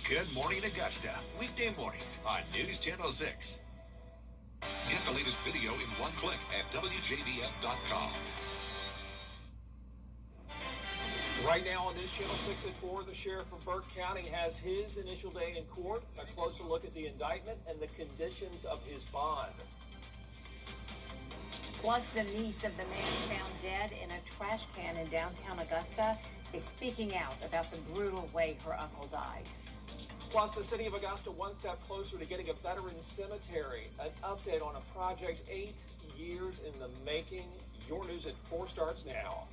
Good Morning Augusta, weekday mornings on News Channel 6. Get the latest video in one click at WJBF.com. Right now on News Channel 6 at 4, the sheriff of Burke County has his initial day in court. A closer look at the indictment and the conditions of his bond. Plus, the niece of the man found dead in a trash can in downtown Augusta is speaking out about the brutal way her uncle died. Plus, the city of Augusta one step closer to getting a veteran cemetery. An update on a project 8 years in the making. Your news at 4 starts now.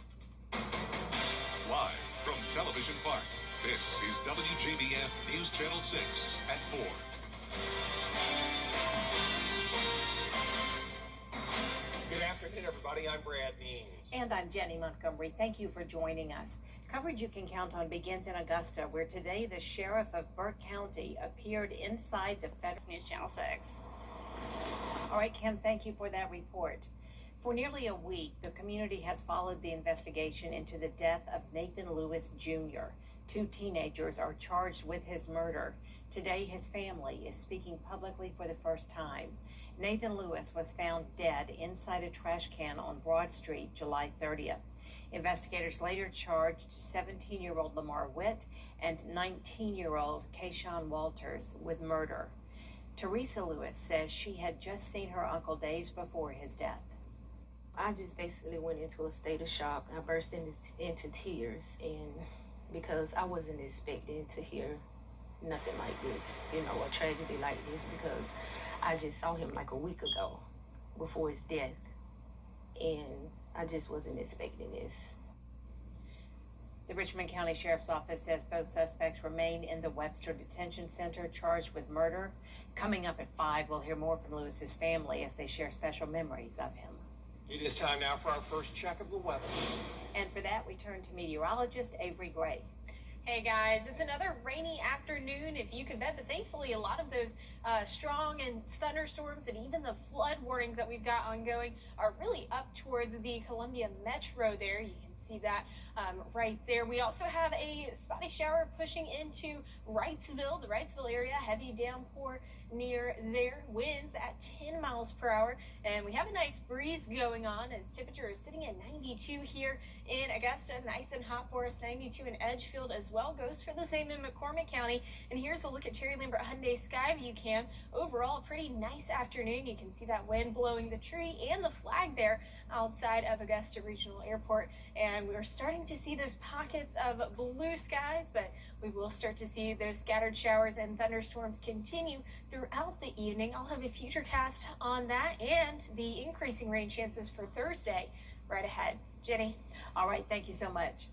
Live from Television Park, this is WJBF News Channel 6 at 4. Good afternoon, everybody. I'm Brad Means. And I'm Jenny Montgomery. Thank you for joining us. Coverage you can count on begins in Augusta, where today the sheriff of Burke County appeared inside the federal News Channel 6. All right, Kim, thank you for that report. For nearly a week, the community has followed the investigation into the death of Nathan Lewis Jr. 2 teenagers are charged with his murder. Today, his family is speaking publicly for the first time. Nathan Lewis was found dead inside a trash can on Broad Street, July 30th. Investigators later charged 17-year-old Lamar Witt and 19-year-old Kayshawn Walters with murder. Teresa Lewis says she had just seen her uncle days before his death. I just basically went into a state of shock. I burst into tears, and because I wasn't expecting to hear nothing like this, a tragedy like this, because I just saw him like a week ago before his death, and I just wasn't expecting this. The Richmond County Sheriff's Office says both suspects remain in the Webster Detention Center charged with murder. Coming up at 5, we'll hear more from Lewis's family as they share special memories of him. It is time now for our first check of the weather. And for that, we turn to meteorologist Avery Gray. Hey guys, it's another rainy afternoon, if you could bet, but thankfully a lot of those strong and thunderstorms and even the flood warnings that we've got ongoing are really up towards the Columbia Metro there. You can see that right there. We also have a spotty shower pushing into Wrightsville, the Wrightsville area, heavy downpour near there, winds at 10 miles per hour, and we have a nice breeze going on as temperature is sitting at 92 here in Augusta. Nice and hot for us. 92 in Edgefield as well, goes for the same in McCormick County. And here's a look at Cherry Lambert Hyundai Skyview Cam. Overall, a pretty nice afternoon. You can see that wind blowing the tree and the flag there outside of Augusta Regional Airport, and we're starting to see those pockets of blue skies, but we will start to see those scattered showers and thunderstorms continue throughout the evening. I'll have a future cast on that and the increasing rain chances for Thursday right ahead. Jenny. All right, thank you so much.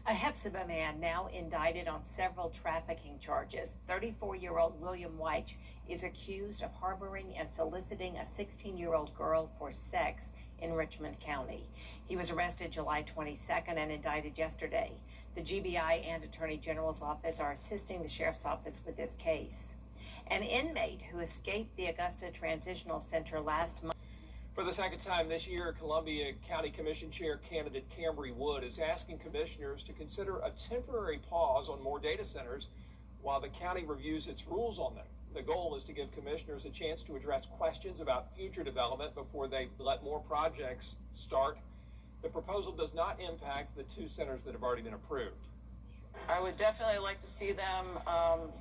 A Hepzibah man now indicted on several trafficking charges. 34-year-old William White is accused of harboring and soliciting a 16-year-old girl for sex in Richmond County. He was arrested July 22nd and indicted yesterday. The GBI and Attorney General's office are assisting the Sheriff's Office with this case. An inmate who escaped the Augusta Transitional Center last month. For the second time this year, Columbia County Commission Chair candidate Camry Wood is asking commissioners to consider a temporary pause on more data centers while the county reviews its rules on them. The goal is to give commissioners a chance to address questions about future development before they let more projects start. The proposal does not impact the 2 centers that have already been approved. I would definitely like to see them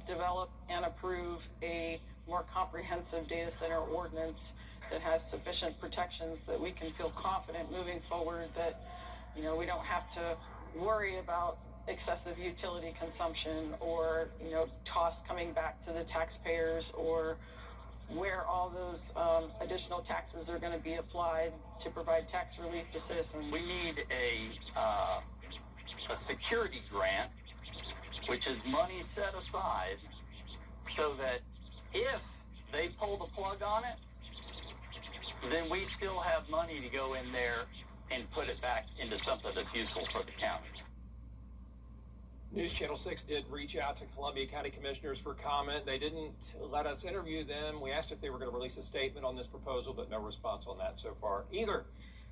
develop and approve a more comprehensive data center ordinance that has sufficient protections that we can feel confident moving forward, that we don't have to worry about excessive utility consumption or costs coming back to the taxpayers, or where all those additional taxes are going to be applied to provide tax relief to citizens. We need a security grant, which is money set aside so that if they pull the plug on it, then we still have money to go in there and put it back into something that's useful for the county. News Channel 6 did reach out to Columbia County Commissioners for comment. They didn't let us interview them. We asked if they were going to release a statement on this proposal, but no response on that so far either.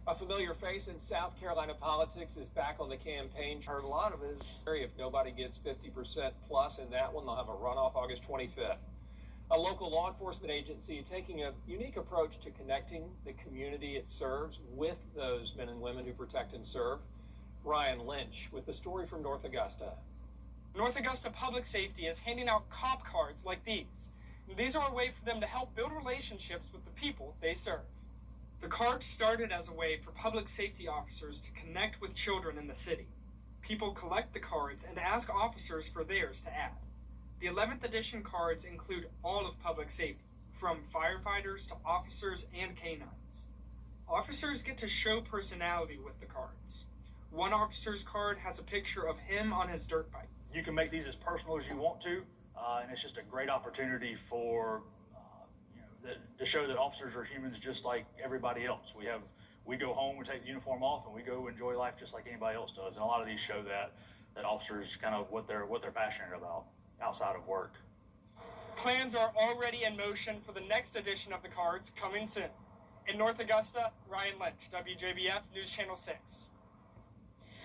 A familiar face in South Carolina politics is back on the campaign. Heard a lot of his area. If nobody gets 50% plus in that one, they'll have a runoff August 25th. A local law enforcement agency taking a unique approach to connecting the community it serves with those men and women who protect and serve. Ryan Lynch with the story from North Augusta. North Augusta Public Safety is handing out cop cards like these. These are a way for them to help build relationships with the people they serve. The cards started as a way for public safety officers to connect with children in the city. People collect the cards and ask officers for theirs to add. The 11th edition cards include all of public safety, from firefighters to officers and canines. Officers get to show personality with the cards. One officer's card has a picture of him on his dirt bike. You can make these as personal as you want to, and it's just a great opportunity for to show that officers are humans just like everybody else. We go home, we take the uniform off, and we go enjoy life just like anybody else does. And a lot of these show that officers kind of what they're passionate about outside of work. Plans are already in motion for the next edition of the cards coming soon. In North Augusta, Ryan Lynch, WJBF News Channel 6.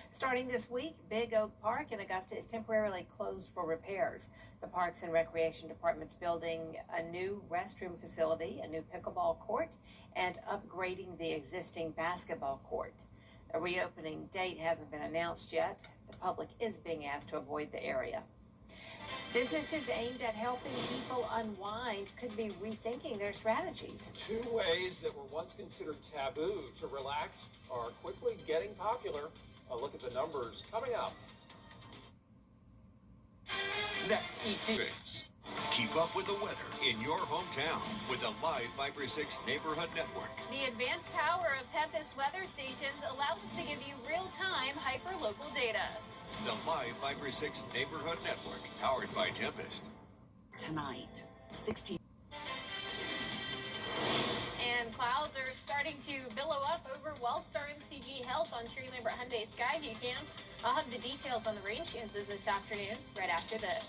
Starting this week, Big Oak Park in Augusta is temporarily closed for repairs. The Parks and Recreation Department's building a new restroom facility, a new pickleball court, and upgrading the existing basketball court. A reopening date hasn't been announced yet. The public is being asked to avoid the area. Businesses aimed at helping people unwind could be rethinking their strategies. Two ways that were once considered taboo to relax are quickly getting popular. A look at the numbers coming up. Next, ET. Keep up with the weather in your hometown with the live Fiber 6 Neighborhood Network. The advanced power of Tempest weather stations allows us to give you real-time hyper-local data. The live Fiber 6 Neighborhood Network, powered by Tempest. Tonight, 16. And clouds are starting to billow up over Wellstar MCG Health on Cherry Lambert Hyundai Skyview Cam. I'll have the details on the rain chances this afternoon right after this.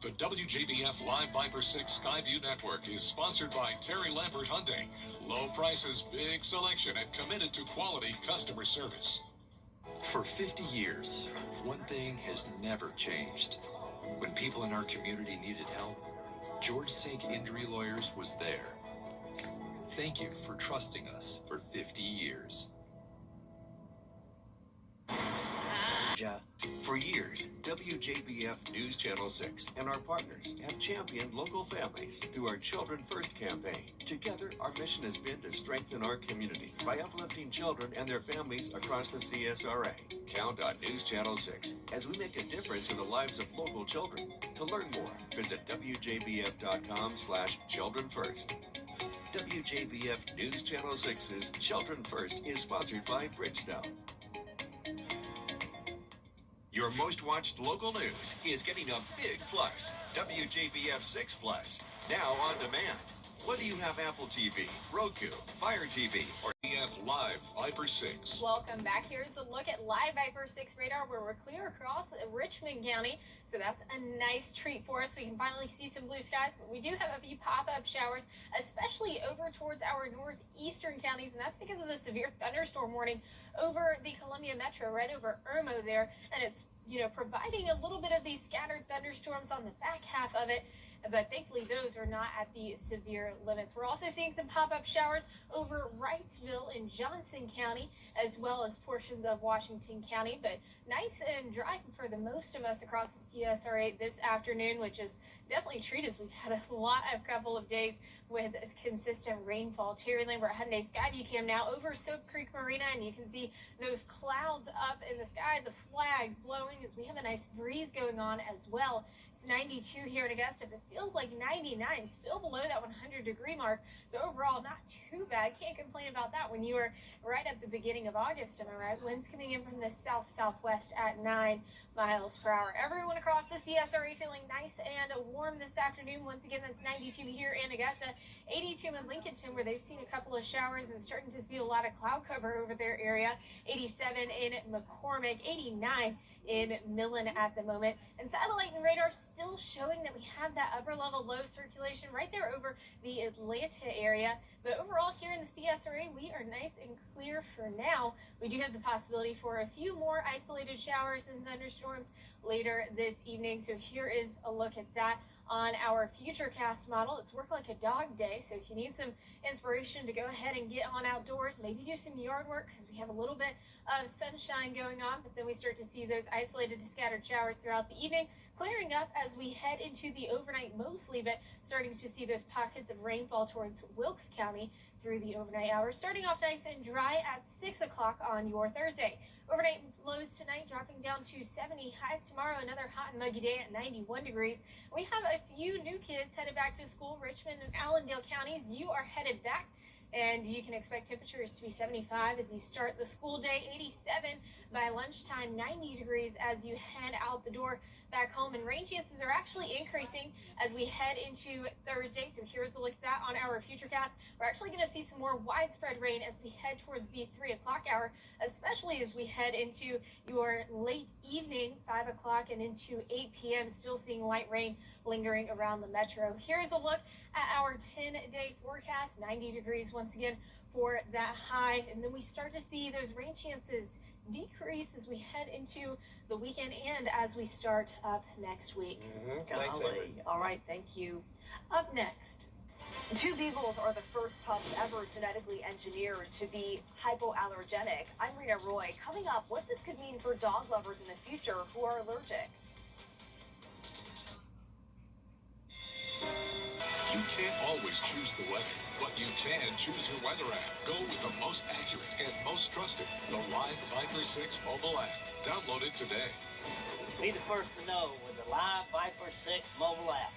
The WJBF Live Viper 6 Skyview Network is sponsored by Terry Lambert Hyundai. Low prices, big selection, and committed to quality customer service. For 50 years, one thing has never changed. When people in our community needed help, George Sink Injury Lawyers was there. Thank you for trusting us for 50 years. For years, WJBF News Channel 6 and our partners have championed local families through our Children First campaign. Together, our mission has been to strengthen our community by uplifting children and their families across the CSRA. Count on News Channel 6 as we make a difference in the lives of local children. To learn more, visit WJBF.com/Children First. WJBF News Channel 6's Children First is sponsored by Bridgestone. Your most watched local news is getting a big plus. WJBF 6 Plus, now on demand. Whether you have Apple TV, Roku, Fire TV, or BF Live Viper 6. Welcome back. Here's a look at live Viper 6 radar where we're clear across Richmond County. So that's a nice treat for us. We can finally see some blue skies, but we do have a few pop-up showers, especially over towards our northeastern counties, and that's because of the severe thunderstorm warning over the Columbia Metro, right over Irmo there, and it's providing a little bit of these scattered thunderstorms on the back half of it, but thankfully those are not at the severe limits. We're also seeing some pop-up showers over Wrightsville in Johnson County, as well as portions of Washington County, but nice and dry for the most of us across the CSRA this afternoon, which is definitely a treat as we've had a couple of days with consistent rainfall. Cherry Lambert Hyundai Skyview Cam now over Soap Creek Marina, and you can see those clouds up in the sky, the flag blowing as we have a nice breeze going on as well. It's 92 here in Augusta, but it feels like 99, still below that 100-degree mark. So overall, not too bad. Can't complain about that when you were right at the beginning of August, am I right? Winds coming in from the south-southwest at 9 miles per hour. Everyone across the CSRA feeling nice and warm this afternoon. Once again, that's 92 here in Augusta, 82 in Lincolnton, where they've seen a couple of showers and starting to see a lot of cloud cover over their area, 87 in McCormick, 89 in Millen at the moment. And satellite and radar still showing that we have that upper level low circulation right there over the Atlanta area. But overall here in the CSRA, we are nice and clear for now. We do have the possibility for a few more isolated showers and thunderstorms later this evening. So here is a look at that on our Futurecast model. It's work like a dog day, so if you need some inspiration to go ahead and get on outdoors, maybe do some yard work because we have a little bit of sunshine going on, but then we start to see those isolated to scattered showers throughout the evening, clearing up as we head into the overnight mostly, but starting to see those pockets of rainfall towards Wilkes County through the overnight hours, starting off nice and dry at 6 o'clock on your Thursday. Overnight lows tonight dropping down to 70. Highs tomorrow, another hot and muggy day at 91 degrees. We have a few new kids headed back to school. Richmond and Allendale counties, you are headed back, and you can expect temperatures to be 75 as you start the school day, 87 by lunchtime, 90 degrees as you head out the door back home. And rain chances are actually increasing as we head into Thursday. So here's a look at that on our Futurecast. We're actually going to see some more widespread rain as we head towards the 3 o'clock hour, especially as we head into your late evening, 5 o'clock and into 8 p.m. Still seeing light rain lingering around the metro. Here's a look at our 10-day forecast, 90 degrees once again for that high. And then we start to see those rain chances decrease as we head into the weekend and as we start up next week. Thanks, Avery. All right, thank you. Up next. 2 beagles are the first pups ever genetically engineered to be hypoallergenic. I'm Rita Roy. Coming up, what this could mean for dog lovers in the future who are allergic. You can't always choose the weather, but you can choose your weather app. Go with the most accurate and most trusted, the Live Viper 6 mobile app. Download it today. Be the first to know with the Live Viper 6 mobile app.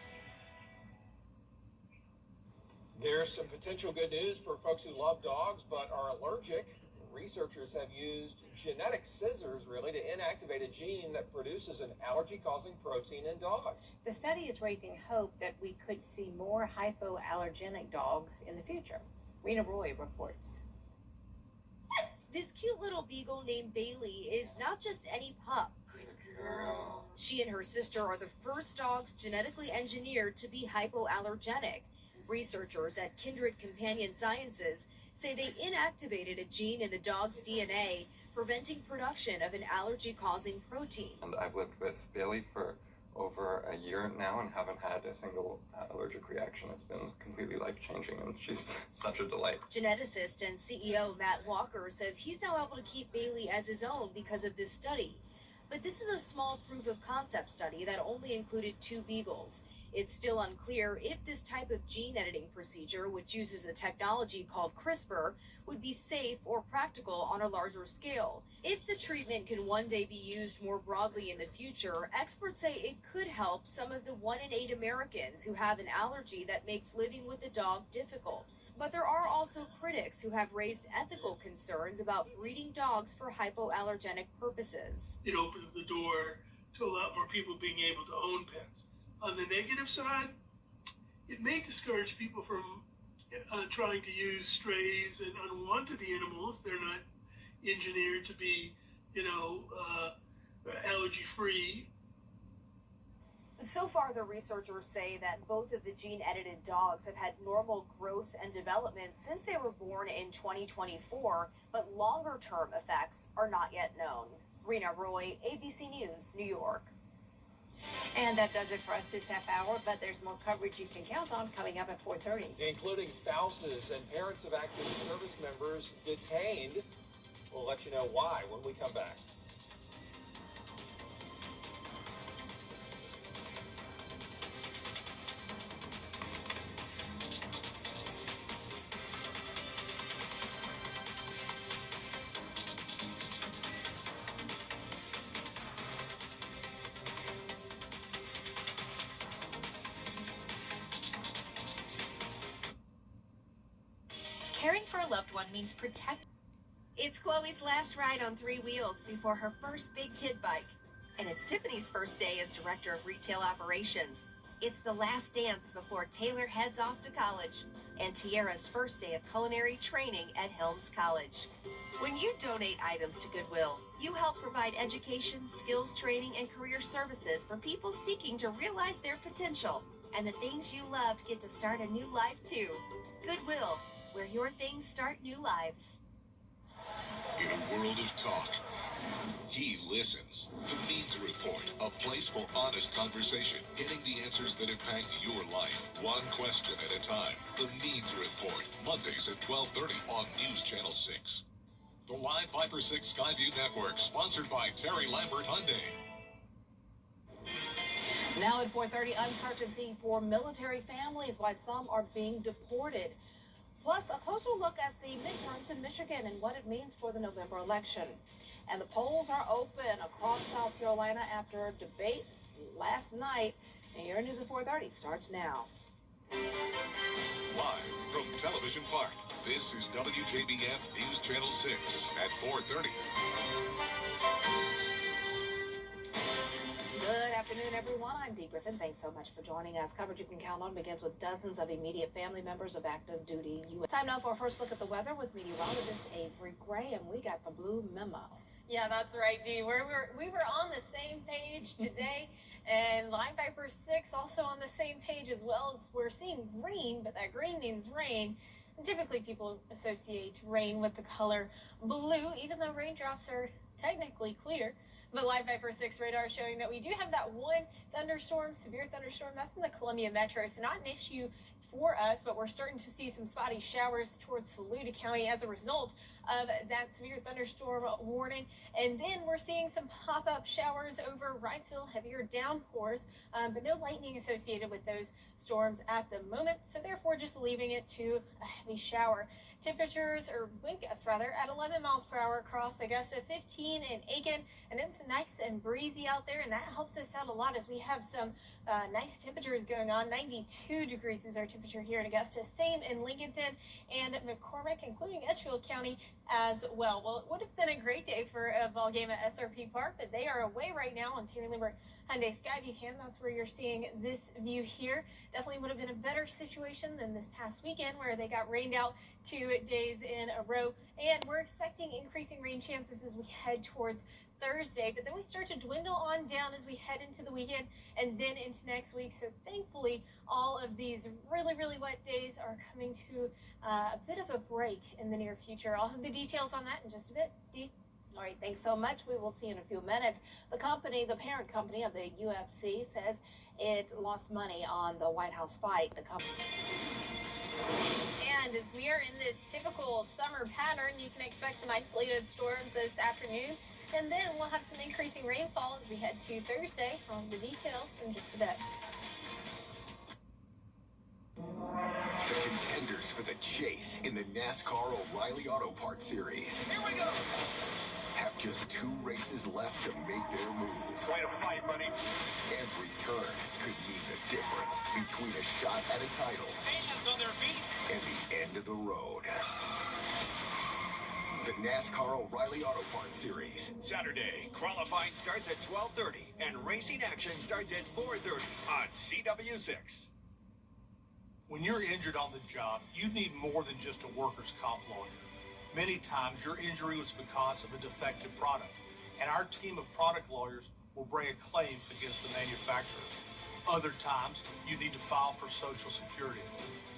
There's some potential good news for folks who love dogs but are allergic. Researchers have used genetic scissors, really, to inactivate a gene that produces an allergy-causing protein in dogs. The study is raising hope that we could see more hypoallergenic dogs in the future. Rena Roy reports. This cute little beagle named Bailey is not just any pup. Good girl. She and her sister are the first dogs genetically engineered to be hypoallergenic. Researchers at Kindred Companion Sciences say they inactivated a gene in the dog's DNA, preventing production of an allergy-causing protein. And I've lived with Bailey for over a year now and haven't had a single allergic reaction. It's been completely life-changing, and she's such a delight. Geneticist and CEO Matt Walker says he's now able to keep Bailey as his own because of this study. But this is a small proof-of-concept study that only included 2 beagles. It's still unclear if this type of gene editing procedure, which uses a technology called CRISPR, would be safe or practical on a larger scale. If the treatment can one day be used more broadly in the future, experts say it could help some of the 1 in 8 Americans who have an allergy that makes living with a dog difficult. But there are also critics who have raised ethical concerns about breeding dogs for hypoallergenic purposes. It opens the door to a lot more people being able to own pets. On the negative side, it may discourage people from trying to use strays and unwanted animals. They're not engineered to be, allergy-free. So far, the researchers say that both of the gene-edited dogs have had normal growth and development since they were born in 2024, but longer-term effects are not yet known. Rena Roy, ABC News, New York. And that does it for us this half hour, but there's more coverage you can count on coming up at 4:30. Including spouses and parents of active service members detained. We'll let you know why when we come back. Caring for a loved one means protect. It's Chloe's last ride on 3 wheels before her first big kid bike. And it's Tiffany's first day as Director of Retail Operations. It's the last dance before Taylor heads off to college. and Tiara's first day of culinary training at Helms College. When you donate items to Goodwill, you help provide education, skills training, and career services for people seeking to realize their potential. And the things you loved get to start a new life too. Goodwill, where your things start new lives. In a world of talk, he listens. The Means Report, a place for honest conversation, getting the answers that impact your life, one question at a time. The Means Report, Mondays at 12:30 on News Channel 6. The Live Viper 6 Skyview Network, sponsored by Terry Lambert Hyundai. Now at 4:30, uncertainty for military families, why some are being deported. Plus, a closer look at the midterms in Michigan and what it means for the November election. And the polls are open across South Carolina after a debate last night. And your news at 4:30 starts now. Live from Television Park, this is WJBF News Channel 6 at 4:30. Good afternoon, everyone. I'm Dee Griffin. Thanks so much for joining us. Coverage you can count on begins with dozens of immediate family members of active duty U.S. Time now for a first look at the weather with meteorologist Avery Gray, and we got the blue memo. Yeah, that's right, Dee. We were on the same page today, and Live Viper 6 also on the same page as well. As we're seeing rain, but that green means rain. And typically people associate rain with the color blue, even though raindrops are technically clear. But Live Viper 6 radar is showing that we do have that one thunderstorm, severe thunderstorm. That's in the Columbia Metro, so not an issue for us, but we're starting to see some spotty showers towards Saluda County as a result of that severe thunderstorm warning. And then we're seeing some pop-up showers over Wrightsville, heavier downpours, but no lightning associated with those storms at the moment. So therefore, just leaving it to a heavy shower. Temperatures, or wind gusts rather, at 11 miles per hour across Augusta, 15 in Aiken, and it's nice and breezy out there, and that helps us out a lot as we have some nice temperatures going on. 92 degrees is our temperature here in Augusta, same in Lincolnton and McCormick, including Edgefield County as well. Well, it would have been a great day for a ball game at SRP Park, but they are away right now on Terry Lambert Hyundai Skyview Cam. That's where you're seeing this view here. Definitely would have been a better situation than this past weekend where they got rained out 2 days in a row, and we're expecting increasing rain chances as we head towards Thursday, but then we start to dwindle on down as we head into the weekend and then into next week. So thankfully, all of these really, really wet days are coming to a bit of a break in the near future. I'll have the details on that in just a bit. Dee? All right, thanks so much. We will see you in a few minutes. The company, the parent company of the UFC, says it lost money on the White House fight. The company. And as we are in this typical summer pattern, you can expect some isolated storms this afternoon. And then we'll have some increasing rainfall as we head to Thursday. On the details in just a bit. The contenders for the chase in the NASCAR O'Reilly Auto Parts Series. Here we go! Have just 2 races left to make their move. Way to fight, buddy. Every turn could mean the difference between a shot at a title Hands on their feet. and the end of the road. The NASCAR O'Reilly Auto Parts Series. Saturday, qualifying starts at 12:30 and racing action starts at 4:30 on CW6. When you're injured on the job, you need more than just a workers' comp lawyer. Many times your injury was because of a defective product, and our team of product lawyers will bring a claim against the manufacturer. Other times, you need to file for Social Security.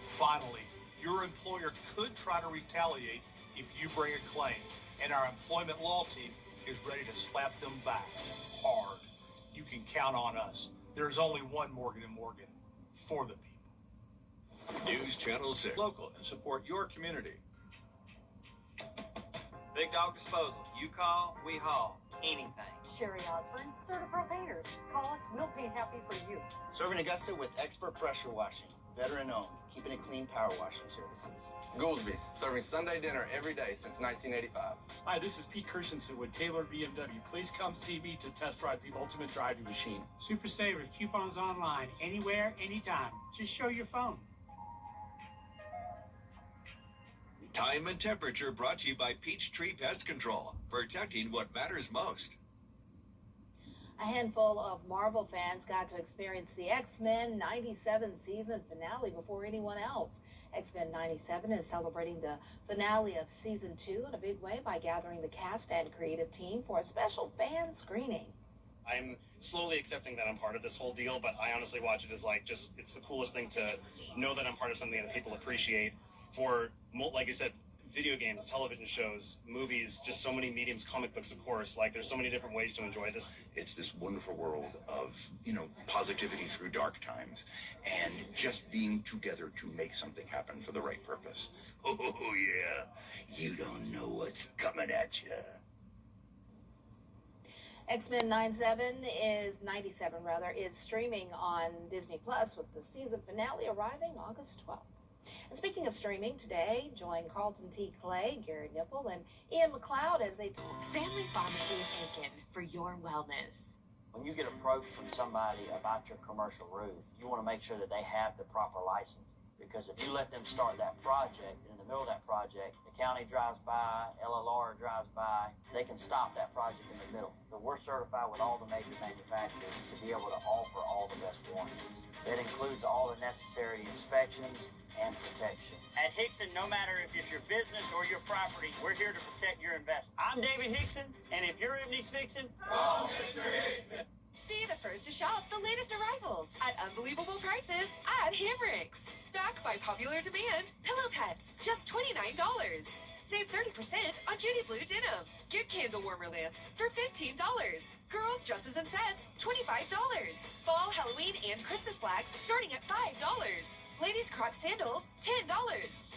Finally, your employer could try to retaliate if you bring a claim, and our employment law team is ready to slap them back hard. You can count on us. There's only one Morgan & Morgan for the people. News Channel 6. Local and support your community. Big Dog Disposal. You call, we haul. Anything. Sherry Osborne, Certi-Pro Painters. Call us, we'll paint happy for you. Serving Augusta with expert pressure washing. Veteran owned. Keeping it clean power washing services. Goolsby's, serving Sunday dinner every day since 1985. Hi, this is Pete Christensen with Taylor BMW. Please come see me to test drive the ultimate driving machine. Super Saver, coupons online, anywhere, anytime. Just show your phone. Time and temperature brought to you by Peachtree Pest Control, protecting what matters most. A handful of Marvel fans got to experience the X-Men 97 season finale before anyone else. X-Men 97 is celebrating the finale of season 2 in a big way by gathering the cast and creative team for a special fan screening. I'm slowly accepting that I'm part of this whole deal, but I honestly watch it as like just, it's the coolest thing to know that I'm part of something that people appreciate. For, like I said, video games, television shows, movies, just so many mediums, comic books, of course. Like, there's so many different ways to enjoy this. It's this wonderful world of, positivity through dark times and just being together to make something happen for the right purpose. Oh, yeah. You don't know what's coming at you. X-Men 97 is streaming on Disney Plus with the season finale arriving August 12th. And speaking of streaming, today, join Carlton T. Clay, Gary Nipple, and Ian McLeod as they talk. Family Pharmacy of Aiken for your wellness. When you get approached from somebody about your commercial roof, you want to make sure that they have the proper license. Because if you let them start that project, in the middle of that project, the county drives by, LLR drives by, they can stop that project in the middle. So we're certified with all the major manufacturers to be able to offer all the best warranties. That includes all the necessary inspections and protection. At Hickson, no matter if it's your business or your property, we're here to protect your investment. I'm David Hickson, and if your roof needs fixing, call Mr. Hickson. Be the first to shop the latest arrivals at unbelievable prices at Hamricks. Backed by popular demand, pillow pets, just $29. Save 30% on Judy Blue denim. Get candle warmer lamps for $15. Girls' dresses and sets, $25. Fall, Halloween, and Christmas flags starting at $5. Ladies' Crocs sandals, $10.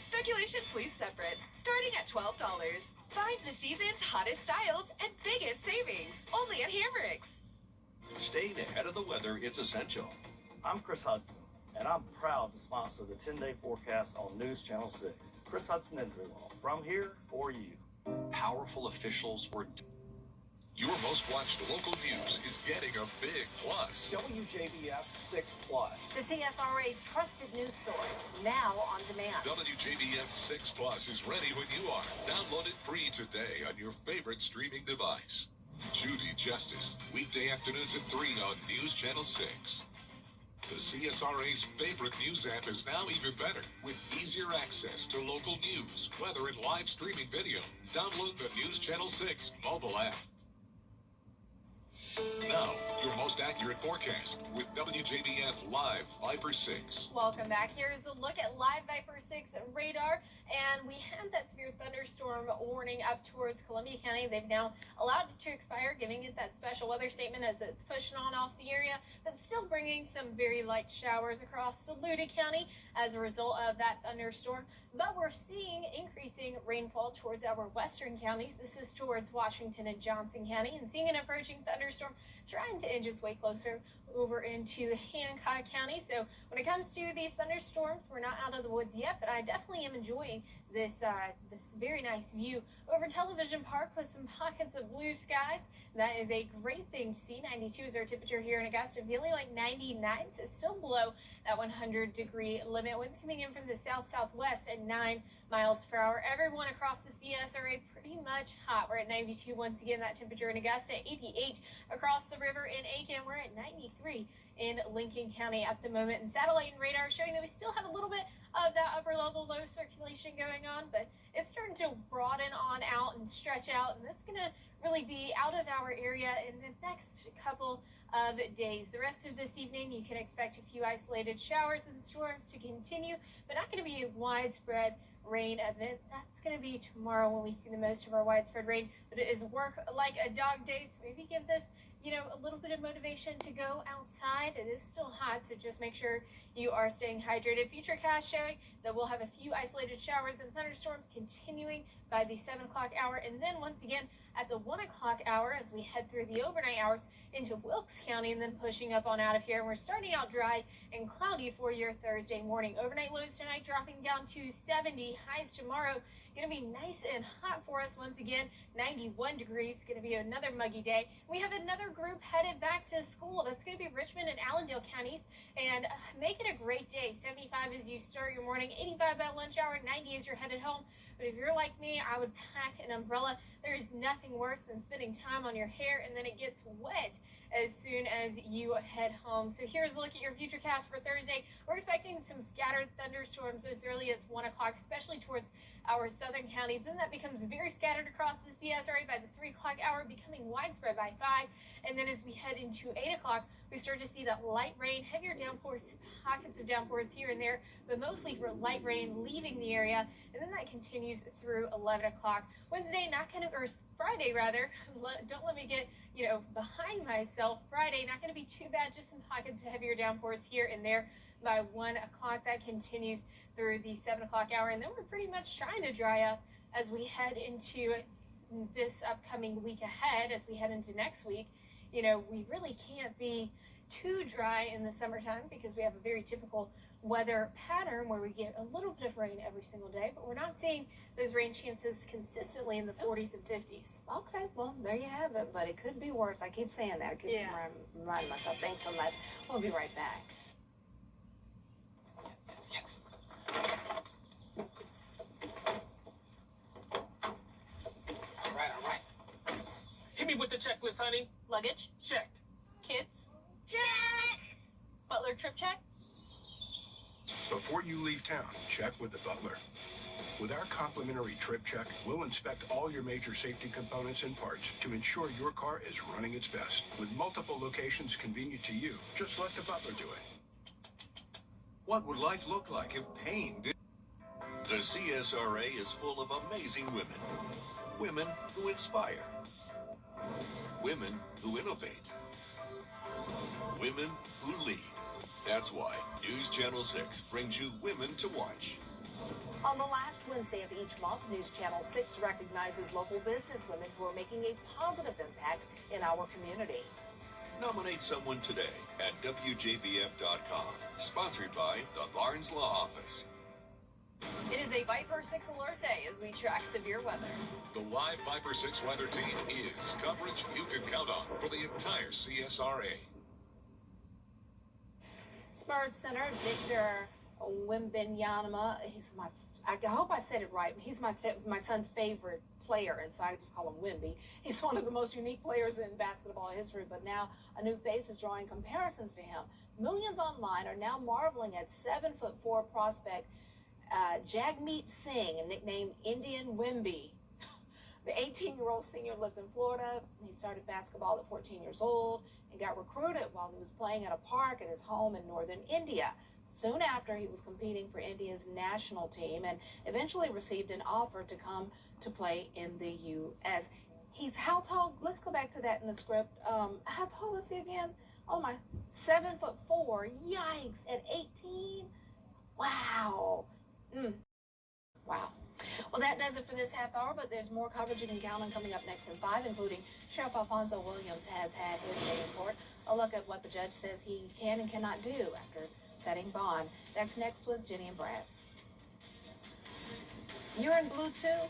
Speculation fleece separates starting at $12. Find the season's hottest styles and biggest savings only at Hamricks. Staying ahead of the weather is essential. I'm Chris Hudson, and I'm proud to sponsor the 10-day forecast on News Channel 6. Chris Hudson Injury Law, from here for you. Powerful officials were... Your most watched local news is getting a big plus. WJBF 6 Plus. The CSRA's trusted news source, now on demand. WJBF 6 Plus is ready when you are. Download it free today on your favorite streaming device. Judy Justice, weekday afternoons at 3 on News Channel 6. The CSRA's favorite news app is now even better with easier access to local news, weather, and live streaming video. Download the News Channel 6 mobile app. Now, your most accurate forecast with WJBF Live Viper 6. Welcome back. Here's a look at live Viper 6 radar, and we have that severe thunderstorm warning up towards Columbia County. They've now allowed it to expire, giving it that special weather statement as it's pushing on off the area, but still bringing some very light showers across Saluda County as a result of that thunderstorm. But we're seeing increasing rainfall towards our western counties. This is towards Washington and Johnson County, and seeing an approaching thunderstorm trying to inch its way closer over into Hancock County. So when it comes to these thunderstorms, we're not out of the woods yet, but I definitely am enjoying this this very nice view over Television Park with some pockets of blue skies. That is a great thing to see. 92 is our temperature here in Augusta, feeling like 99, so still below that 100-degree limit. Winds coming in from the south-southwest at 9 miles per hour. Everyone across the CSRA pretty much hot. We're at 92 once again, that temperature in Augusta, 88 across the river in Aiken. We're at 93 in Lincoln County at the moment. And satellite and radar showing that we still have a little bit of that upper level low circulation going on, but it's starting to broaden on out and stretch out, and that's going to really be out of our area in the next couple of days. The rest of this evening, you can expect a few isolated showers and storms to continue, but not going to be a widespread rain event. That's going to be tomorrow when we see the most of our widespread rain, but it is work like a dog day, so maybe give this a little bit of motivation to go outside. It is still hot, so just make sure you are staying hydrated. Futurecast showing that we'll have a few isolated showers and thunderstorms continuing by the 7 o'clock hour, and then once again at the 1 o'clock hour as we head through the overnight hours into Wilkes County and then pushing up on out of here. And we're starting out dry and cloudy for your Thursday morning. Overnight lows tonight dropping down to 70. Highs tomorrow going to be nice and hot for us once again. 91 degrees. Going to be another muggy day. We have another group headed back to school. That's going to be Richmond and Allendale counties. And make it a great day. 75 as you start your morning. 85 by lunch hour. 90 as you're headed home. But if you're like me, I would pack an umbrella. There is nothing worse than spending time on your hair and then it gets wet as soon as you head home. So here's a look at your futurecast for Thursday. We're expecting some scattered thunderstorms as early as 1 o'clock, especially towards our southern counties. Then that becomes very scattered across the CSRA by the 3 o'clock hour, becoming widespread by 5. And then as we head into 8 o'clock, we start to see that light rain, heavier downpours, pockets of downpours here and there, but mostly for light rain leaving the area. And then that continues through 11 o'clock. Wednesday, or Friday rather, don't let me get, behind myself. Friday, not going to be too bad, just some pockets of heavier downpours here and there by 1 o'clock. That continues through the 7 o'clock hour. And then we're pretty much trying to dry up as we head into this upcoming week ahead, as we head into next week. We really can't be too dry in the summertime because we have a very typical weather pattern where we get a little bit of rain every single day, but we're not seeing those rain chances consistently in the 40s and 50s. Okay, well, there you have it, but it could be worse. I keep saying that. I keep reminding myself. Thanks so much. We'll be right back. Yes. All right. Hit me with the checklist, honey. Luggage? Check. Kids? Check! Butler trip check? Before you leave town, check with the butler. With our complimentary trip check, we'll inspect all your major safety components and parts to ensure your car is running its best. With multiple locations convenient to you, just let the butler do it. What would life look like if pain did? The CSRA is full of amazing women. Women who inspire. Women who innovate. Women who lead. That's why News Channel 6 brings you Women to Watch. On the last Wednesday of each month, News Channel 6 recognizes local businesswomen who are making a positive impact in our community. Nominate someone today at WJBF.com. Sponsored by the Barnes Law Office. It is a Viper 6 alert day as we track severe weather. The live Viper 6 weather team is coverage you can count on for the entire CSRA. Spurs center Victor Wembanyama. I hope I said it right. He's my son's favorite player, and so I just call him Wemby. He's one of the most unique players in basketball history, but now a new face is drawing comparisons to him. Millions online are now marveling at 7'4" prospect Jagmeet Singh, nicknamed Indian Wemby. The 18-year-old senior lives in Florida. He started basketball at 14 years old and got recruited while he was playing at a park at his home in northern India. Soon after, he was competing for India's national team and eventually received an offer to come to play in the U.S. He's how tall? Let's go back to that in the script. How tall is he again? Oh my, 7'4". Yikes! At 18. Wow. Wow. Well, that does it for this half hour, but there's more coverage you can count on coming up next in 5, including Sheriff Alfonso Williams has had his day in court. A look at what the judge says he can and cannot do after setting bond. That's next with Jenny and Brad. You're in blue too?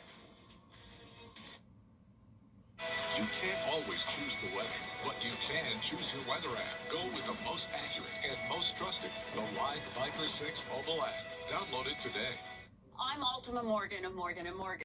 You can't always choose the weather, but you can choose your weather app. Go with the most accurate and most trusted, the Live Viper 6 mobile app. Download it today. I'm Altima Morgan of Morgan & Morgan.